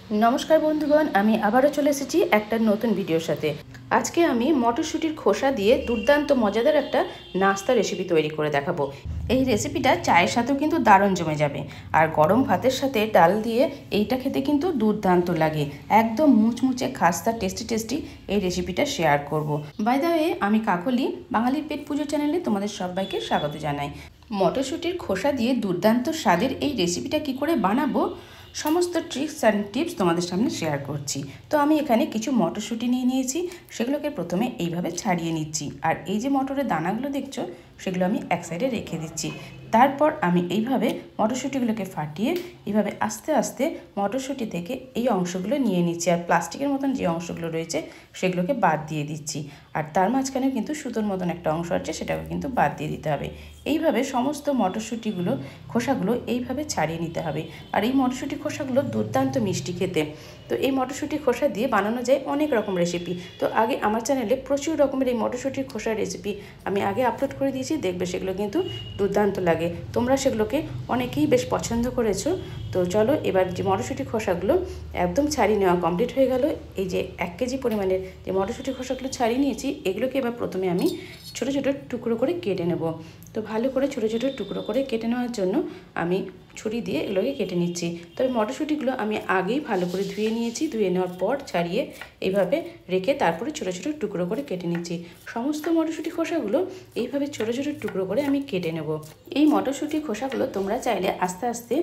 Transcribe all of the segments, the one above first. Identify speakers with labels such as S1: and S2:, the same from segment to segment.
S1: नमस्कार बंधुगण, आमी आबारो चले एसेछि एकटा नतून भिडियोर साथे। आजके आमी मटरशुटिर खोसा दिए दुर्दान्त मजादार एकटा नास्ता रेसिपि तैरि करे देखाबो। এই রেসিপিটা চায়ের সাথেও কিন্তু দারুণ জমে যাবে, আর গরম ভাতের সাথে ডাল দিয়ে এইটা খেতে কিন্তু দুর্দান্ত লাগে। একদম মুচমুচে খাস্তা টেস্টি টেস্টি এই রেসিপিটা শেয়ার করব। বাই দ্য ওয়ে, আমি কাকলি, বাঙালির পেট পুজো চ্যানেলে তোমাদের সবাইকে স্বাগত জানাই। মটরশুটির খোসা দিয়ে দুর্দান্ত স্বাদের এই রেসিপিটা কি করে বানাবো সমস্ত ট্রিক্স অ্যান্ড টিপস তোমাদের সামনে শেয়ার করছি। তো আমি এখানে কিছু মটরশুঁটি নিয়ে নিয়েছি, সেগুলোকে প্রথমে এইভাবে ছাড়িয়ে নিচ্ছি। আর এই যে মটরের দানাগুলো দেখছো, সেগুলো আমি এক সাইডে রেখে দিচ্ছি। তারপর আমি এইভাবে মটরশুঁটিগুলোকে ফাটিয়ে এইভাবে আস্তে আস্তে মটরশুঁটি থেকে এই অংশগুলো নিয়ে নিচ্ছি, আর প্লাস্টিকের মতন যে অংশগুলো রয়েছে সেগুলোকে বাদ দিয়ে দিচ্ছি। আর তার মাঝখানেও কিন্তু সুতোর মতন একটা অংশ আছে, সেটাকে কিন্তু বাদ দিয়ে দিতে হবে। এইভাবে সমস্ত মটরশুঁটিগুলো খোসাগুলো এইভাবে ছাড়িয়ে নিতে হবে। আর এই মটরশুঁটি খোসাগুলো দুর্দান্ত মিষ্টি খেতে। তো এই মটরশুঁটি খোসা দিয়ে বানানো যায় অনেক রকম রেসিপি। তো আগে আমার চ্যানেলে প্রচুর রকমের এই মটরশুঁটির খোসার রেসিপি আমি আগে আপলোড করে দিয়েছি, দেখবে সেগুলো কিন্তু দুর্দান্ত লাগে। তোমরা সেগুলোকে অনেকেই বেশ পছন্দ করেছো। তো চলো, এবার যে মটরশুঁটি খোসাগুলো একদম ছাড়িয়ে নেওয়া কমপ্লিট হয়ে গেল। এই যে 1 কেজি পরিমাণের যে মটরশুঁটি খোসাগুলো ছাড়িয়ে নিয়েছি, এগুলোকে এবার প্রথমে আমি ছোটো ছোটো টুকরো করে কেটে নেব। তো ভালো করে ছোটো ছোটো টুকরো করে কেটে নেওয়ার জন্য আমি ছুরি দিয়ে এগুলোকে কেটে নিচ্ছি। তবে মটরশুঁটিগুলো আমি আগেই ভালো করে ধুয়ে নিয়েছি। ধুয়ে নেওয়ার পর ছাড়িয়ে এইভাবে রেখে তারপরে ছোটো ছোটো টুকরো করে কেটে নিচ্ছি। সমস্ত মটরশুঁটি খোসাগুলো এইভাবে ছোটো ছোটো টুকরো করে আমি কেটে নেব। এই মটরশুঁটি খোসাগুলো তোমরা চাইলে আস্তে আস্তে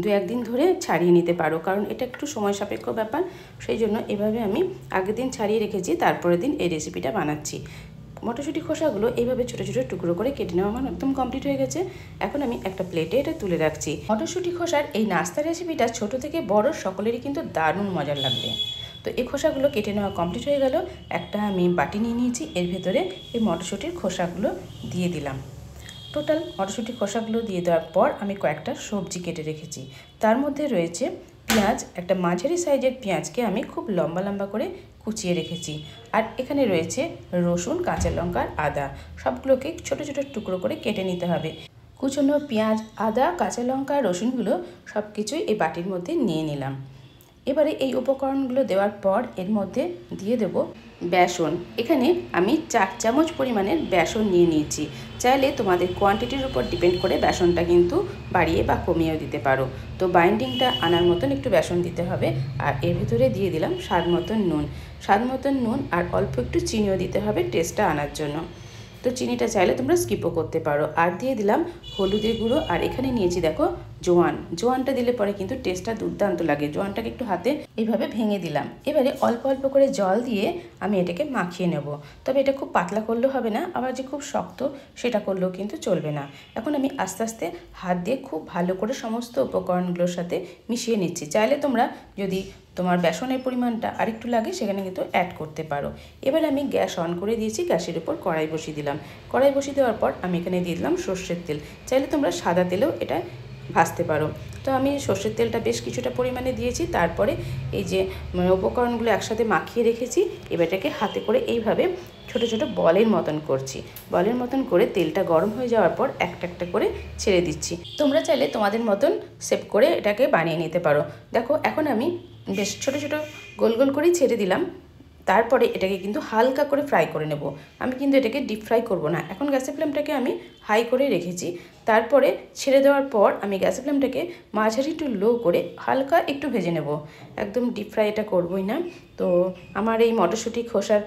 S1: 2-1 দিন ধরে ছাড়িয়ে নিতে পারো, কারণ এটা একটু সময় সাপেক্ষ ব্যাপার। সেই জন্য এভাবে আমি আগের দিন ছাড়িয়ে রেখেছি, তারপরের দিন এই রেসিপিটা বানাচ্ছি। মটরশুঁটি খোসাগুলো এইভাবে ছোটো ছোটো টুকরো করে কেটে নেওয়া আমার একদম কমপ্লিট হয়ে গেছে। এখন আমি একটা প্লেটে এটা তুলে রাখছি। মটরশুঁটি খোসার এই নাস্তা রেসিপিটা ছোট থেকে বড় সকলেরই কিন্তু দারুণ মজার লাগবে। তো এই খোসাগুলো কেটে নেওয়া কমপ্লিট হয়ে গেল। একটা আমি বাটি নিয়ে নিয়েছি, এর ভেতরে এই মটরশুঁটির খোসাগুলো দিয়ে দিলাম। টোটাল মটরশুঁটির খোসাগুলো দিয়ে দেওয়ার পর আমি কয়েকটা সবজি কেটে রেখেছি। তার মধ্যে রয়েছে পেঁয়াজ, একটা মাঝারি সাইজের পেঁয়াজকে আমি খুব লম্বা লম্বা করে কুচিয়ে রেখেছি। আর এখানে রয়েছে রসুন, কাঁচা লঙ্কা আর আদা, সবগুলোকে ছোটো ছোটো টুকরো করে কেটে নিতে হবে। কুচনো পেঁয়াজ, আদা, কাঁচা লঙ্কা, রসুনগুলো সব কিছুই এই বাটির মধ্যে নিয়ে নিলাম। এবারে এই উপকরণগুলো দেওয়ার পর এর মধ্যে দিয়ে দেব বেসন। এখানে আমি 4 চামচ পরিমাণের বেসন নিয়ে নিয়েছি। চাইলে তোমাদের কোয়ান্টিটির উপর ডিপেন্ড করে বেসনটা কিন্তু বাড়িয়ে বা কমিয়েও দিতে পারো। তো বাইন্ডিংটা আনার মতন একটু বেসন দিতে হবে। আর এর ভিতরে দিয়ে দিলাম স্বাদ মতন নুন। স্বাদ মতন নুন আর অল্প একটু চিনিও দিতে হবে টেস্টটা আনার জন্য। তো চিনিটা চাইলে তোমরা স্কিপও করতে পারো। আর দিয়ে দিলাম হলুদের গুঁড়ো। আর এখানে নিয়েছি দেখো জোয়ান। জোয়ানটা দিলে পরে কিন্তু টেস্টটা দুর্দান্ত লাগে। জোয়ানটাকে একটু হাতে এইভাবে ভেঙে দিলাম। এবারে অল্প অল্প করে জল দিয়ে আমি এটাকে মাখিয়ে নেব। তবে এটা খুব পাতলা করলেও হবে না, আবার যে খুব শক্ত সেটা করলেও কিন্তু চলবে না। এখন আমি আস্তে আস্তে হাত দিয়ে খুব ভালো করে সমস্ত উপকরণগুলোর সাথে মিশিয়ে নিচ্ছি। চাইলে তোমরা যদি তোমার বেসনের পরিমাণটা আরেকটু লাগে সেখানে কিন্তু অ্যাড করতে পারো। এবার আমি গ্যাস অন করে দিয়েছি, গ্যাসের উপর কড়াই বসিয়ে দিলাম। কড়াই বসিয়ে দেওয়ার পর আমি এখানে দিয়ে দিলাম সর্ষের তেল। চাইলে তোমরা সাদা তেলেও এটা ভাজতে পারো। তো আমি সর্ষের তেলটা বেশ কিছুটা পরিমাণে দিয়েছি। তারপরে এই যে উপকরণগুলো একসাথে মাখিয়ে রেখেছি, এবার এটাকে হাতে করে এইভাবে ছোটো ছোটো বলের মতন করছি। বলের মতন করে তেলটা গরম হয়ে যাওয়ার পর একটা একটা করে ছেড়ে দিচ্ছি। তোমরা চাইলে তোমাদের মতন শেপ করে এটাকে বানিয়ে নিতে পারো। দেখো এখন আমি বেশ ছোটো ছোটো গোল গোল করেই ছেড়ে দিলাম। তারপরে এটাকে কিন্তু হালকা করে ফ্রাই করে নেব। আমি কিন্তু এটাকে ডিপ ফ্রাই করব না। এখন গ্যাসের ফ্লেমটাকে আমি হাই করে রেখেছি। তারপরে ছেড়ে দেওয়ার পর আমি গ্যাসের ফ্লেমটাকে মাঝারি টু লো করে হালকা একটু ভেজে নেব। একদম ডিপ ফ্রাই এটা করবই না। তো আমার এই মটরশুঁটি খোসার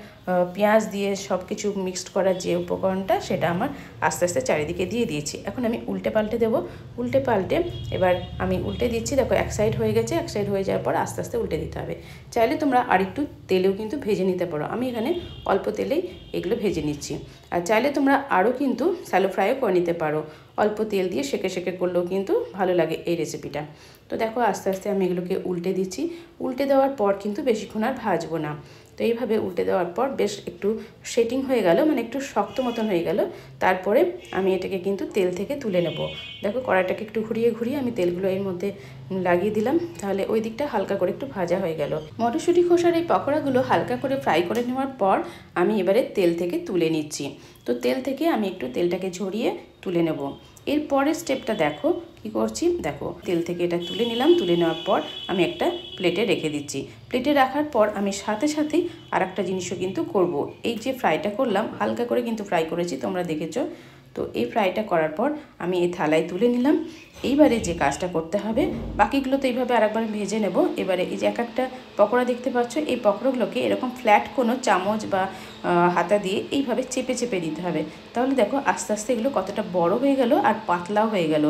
S1: পেঁয়াজ দিয়ে সব কিছু মিক্সড করার যে উপকরণটা, সেটা আমার আস্তে আস্তে চারিদিকে দিয়ে দিয়েছি। এখন আমি উল্টে পাল্টে দেবো। উল্টে পাল্টে এবার আমি উল্টে দিচ্ছি। দেখো এক সাইড হয়ে গেছে। এক সাইড হয়ে যাওয়ার পর আস্তে আস্তে উল্টে দিতে হবে। চাইলে তোমরা আরেকটু তেলেও কিন্তু ভেজে নিতে পারো। আমি এখানে অল্প তেলেই এগুলো ভেজে নিচ্ছি। আর চাইলে তোমরা আরও কিন্তু স্যালো ফ্রাইও করে নিতে পারো। অল্প তেল দিয়ে সেঁকে সেঁকে করলেও কিন্তু ভালো লাগে এই রেসিপিটা। তো দেখো আস্তে আস্তে আমি এগুলোকে উল্টে দিচ্ছি। উল্টে দেওয়ার পর কিন্তু বেশিক্ষণ আর ভাজবো না। তো এইভাবে উল্টে দেওয়ার পর বেশ একটু সেটিং হয়ে গেল, মানে একটু শক্ত মতন হয়ে গেল। তারপরে আমি এটাকে কিন্তু তেল থেকে তুলে নেব। দেখো কড়াইটাকে একটু ঘুরিয়ে ঘুরিয়ে আমি তেলগুলো এর মধ্যে লাগিয়ে দিলাম, তাহলে ওই দিকটা হালকা করে একটু ভাজা হয়ে গেল। মটরশুঁটি খোসার এই পকোড়াগুলো হালকা করে ফ্রাই করে নেওয়ার পর আমি এবারে তেল থেকে তুলে নিচ্ছি। তো তেল থেকে আমি একটু তেলটাকে ঝরিয়ে তুলে নেব। এর পরের স্টেপটা দেখো কি করছি। দেখো তেল থেকে এটা তুলে নিলাম, তুলে নেওয়ার পর আমি একটা প্লেটে রেখে দিচ্ছি। প্লেটে রাখার পর আমি সাথে সাথেই আর একটা জিনিসও কিন্তু করব। এই যে ফ্রাইটা করলাম, হালকা করে কিন্তু ফ্রাই করেছি, তোমরা দেখেছো। তো এই ফ্রাইটা করার পর আমি এই থালায় তুলে নিলাম। এইবারে যে কাজটা করতে হবে, বাকিগুলো তো এইভাবে আরেকবার ভেজে নেব। এবারে এই যে এক একটা পকোড়া দেখতে পাচ্ছ, এই পকোড়াগুলোকে এরকম ফ্ল্যাট কোনো চামচ বা হাতা দিয়ে এইভাবে চেপে চেপে দিতে হবে। তাহলে দেখো আস্তে আস্তে এগুলো কতটা বড় হয়ে গেল আর পাতলাও হয়ে গেল।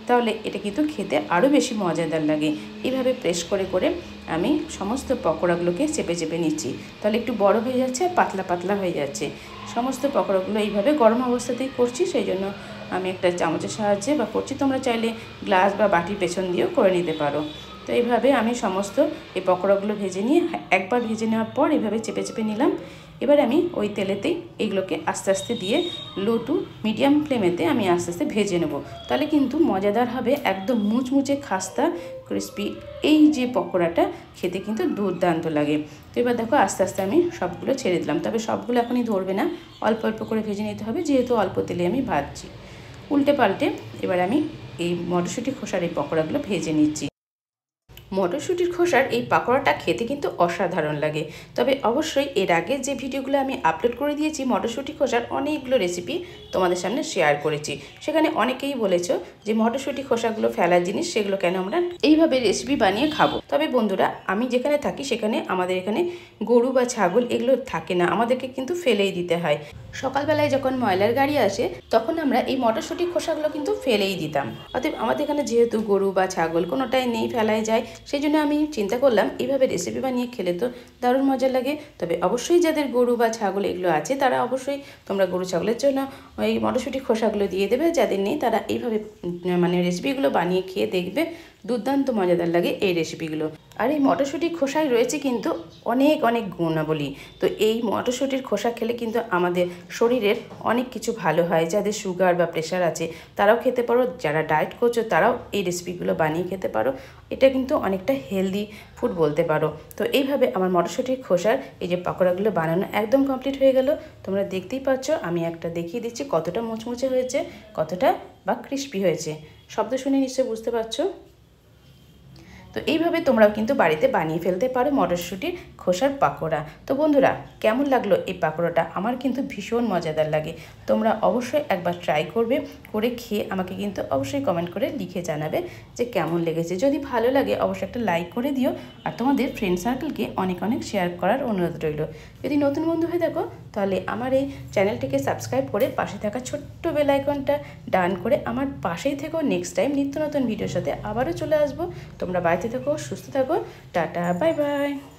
S1: তাহলে এটা কিন্তু খেতে আরও বেশি মজাদার লাগে। এইভাবে প্রেস করে করে আমি সমস্ত পকোড়াগুলোকে চেপে চেপে নিচ্ছি। তাহলে একটু বড় হয়ে যাচ্ছে আর পাতলা পাতলা হয়ে যাচ্ছে। সমস্ত পকোড়াগুলো এইভাবে গরম অবস্থাতেই করছি, সেই জন্য আমি একটা চামচের সাহায্যে বা করছি। তোমরা চাইলে গ্লাস বা বাটির পেছন দিয়েও করে নিতে পারো। তো এইভাবে আমি সমস্ত এই পকোড়াগুলো ভেজে নিয়ে একবার ভেজে নেওয়ার পর এইভাবে চেপে চেপে নিলাম। এবার আমি ওই তেলেতেই এইগুলোকে আস্তে আস্তে দিয়ে লো টু মিডিয়াম ফ্লেমেতে আমি আস্তে আস্তে ভেজে নেব। তাহলে কিন্তু মজাদার হবে, একদম মুচমুচে খাস্তা ক্রিস্পি এই যে পকোড়াটা খেতে কিন্তু দুর্দান্ত লাগে। তো এবার দেখো আস্তে আস্তে আমি সবগুলো ছেড়ে দিলাম। তবে সবগুলো এখনই ধরবে না, অল্প অল্প করে ভেজে নিতে হবে, যেহেতু অল্প তেলে আমি ভাজছি। উল্টে পাল্টে এবার আমি এই মটরশুঁটি খোসার এই পকোড়াগুলো ভেজে নিচ্ছি। মটরশুঁটির খোসার এই পাকোড়াটা খেতে কিন্তু অসাধারণ লাগে। তবে অবশ্যই এর আগে যে ভিডিওগুলো আমি আপলোড করে দিয়েছি মটরশুঁটি খোসার অনেকগুলো রেসিপি তোমাদের সামনে শেয়ার করেছি। সেখানে অনেকেই বলেছো যে মটরশুঁটি খোসাগুলো ফেলার জিনিস, সেগুলো কেন আমরা এইভাবে রেসিপি বানিয়ে খাবো। তবে বন্ধুরা, আমি যেখানে থাকি সেখানে আমাদের এখানে গরু বা ছাগল এগুলো থাকে না, আমাদেরকে কিন্তু ফেলেই দিতে হয়। সকালবেলায় যখন ময়লার গাড়ি আসে তখন আমরা এই মটরশুঁটি খোসাগুলো কিন্তু ফেলেই দিতাম। অতএব আমাদের এখানে যেহেতু গরু বা ছাগল কোনোটাই নেই, ফেলাই যায়, সেই জন্য আমি চিন্তা করলাম এইভাবে রেসিপি বানিয়ে খেলে তো দারুণ মজা লাগে। তবে অবশ্যই যাদের গরু বা ছাগল এগুলো আছে তারা অবশ্যই তোমরা গরু ছাগলের জন্য ওই মটরশুঁটি খোসাগুলো দিয়ে দেবে। যাদের নেই তারা এইভাবে মানে রেসিপিগুলো বানিয়ে খেয়ে দেখবে, দুর্দান্ত মজাদার লাগে এই রেসিপিগুলো। আর এই মটরশুঁটির খোসায় রয়েছে কিন্তু অনেক অনেক গুণাবলী। তো এই মটরশুঁটির খোসা খেলে কিন্তু আমাদের শরীরের অনেক কিছু ভালো হয়। যাদের সুগার বা প্রেশার আছে তারাও খেতে পারো, যারা ডায়েট করছো তারাও এই রেসিপিগুলো বানিয়ে খেতে পারো। এটা কিন্তু অনেকটা হেলদি ফুড বলতে পারো। তো এইভাবে আমার মটরশুঁটির খোসার এই যে পকোড়াগুলো বানানো একদম কমপ্লিট হয়ে গেল। তোমরা দেখতেই পাচ্ছ, আমি একটা দেখিয়ে দিচ্ছি কতটা মুচমুচে হয়েছে, কতটা বা ক্রিস্পি হয়েছে। শব্দ শুনে নিশ্চয়ই বুঝতে পারছো। তো এইভাবে তোমরাও কিন্তু বাড়িতে বানিয়ে ফেলতে পারো মটরশুঁটির খোসার পাকোড়া। তো বন্ধুরা, কেমন লাগলো এই পাকোড়াটা? আমার কিন্তু ভীষণ মজাদার লাগে। তোমরা অবশ্যই একবার ট্রাই করবে, করে খেয়ে আমাকে কিন্তু অবশ্যই কমেন্ট করে লিখে জানাবে যে কেমন লেগেছে। যদি ভালো লাগে অবশ্যই একটা লাইক করে দিও, আর তোমাদের ফ্রেন্ড সার্কেলকে অনেক অনেক শেয়ার করার অনুরোধ রইল। যদি নতুন বন্ধু হয়ে থাকো তাহলে আমার এই চ্যানেলটিকে সাবস্ক্রাইব করে পাশে থাকা ছোট্ট বেল আইকনটা ডান করে আমার পাশেই থেকো। নেক্সট টাইম নিত্য নতুন ভিডিওর সাথে আবারও চলে আসবো। তোমরা বাড়িতে থাকো, সুস্থ থাকো, টাটা, বাই বাই।